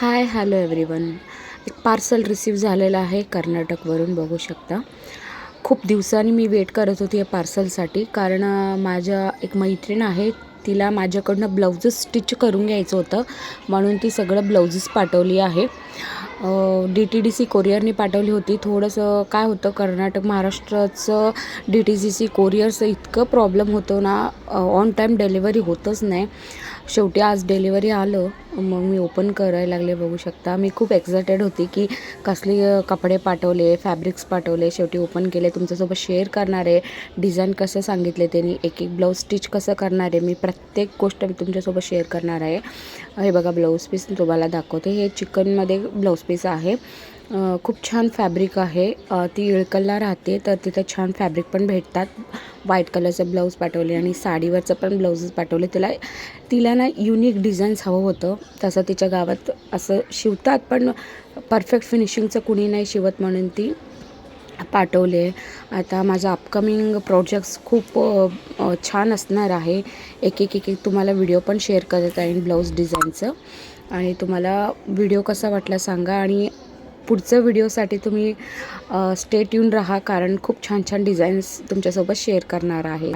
Hi hello everyone. एक parcel receive झालेलं आहे कर्नाटकवरून, बघू शकता. खूप दिवसांनी मी वेट करत होती या पार्सलसाठी, कारण माझ्या एक मैत्रीण आहे, तिला माझ्याकडनं ब्लाउजेस स्टिच करून घ्यायचं होतं, म्हणून ती सगळं ब्लाउजेस पाठवली आहे. DTDC कोरियरने पाठवली होती. थोडंसं काय होतं, कर्नाटक महाराष्ट्राचं DTDC कोरियरचं इतकं प्रॉब्लेम होतो ना, ऑन टाईम डिलिव्हरी होतच नाही. शेवटी आज डिलिव्हरी आलं, मग मी ओपन करायला लागले. बघू शकता, मी खूप एक्सायटेड होती की कसले कपडे पाठवले, फॅब्रिक्स पाठवले. शेवटी ओपन केले, तुमच्यासोबत शेअर करणार आहे. डिझाईन कसं सांगितले त्यांनी, एक एक ब्लाऊज स्टिच कसं करणार आहे, मी प्रत्येक गोष्ट तुमच्यासोबत शेअर करणार आहे. हे बघा, ब्लाऊज पीस तुम्हाला दाखवते. हे चिकनमध्ये ब्लाऊज पीस आहे. खूप छान फॅब्रिक आहे. ती इळकलला राहते, तर तिथं छान फॅब्रिक पण भेटतात. व्हाईट कलरचं ब्लाऊज पाठवले आणि साडीवरचं पण ब्लाऊजेस पाठवले. तिला ना युनिक डिझाईन्स हवं होतं. तसं तिच्या गावात असं शिवतात, पण परफेक्ट फिनिशिंगचं कुणी नाही शिवत, म्हणून ती पाठवले. आता माझा अपकमिंग प्रोजेक्ट्स खूप छान असणार आहे. एक एक एक एक तुम्हाला व्हिडिओ पण शेअर करत आहे ब्लाऊज डिझाईनचं. आणि तुम्हाला व्हिडिओ कसा वाटला सांगा, आणि पुढचं व्हिडिओसाठी तुम्ही स्टे ट्यून राहा, कारण खूप छान छान डिझाईन्स तुमच्यासोबत शेअर करणार आहे.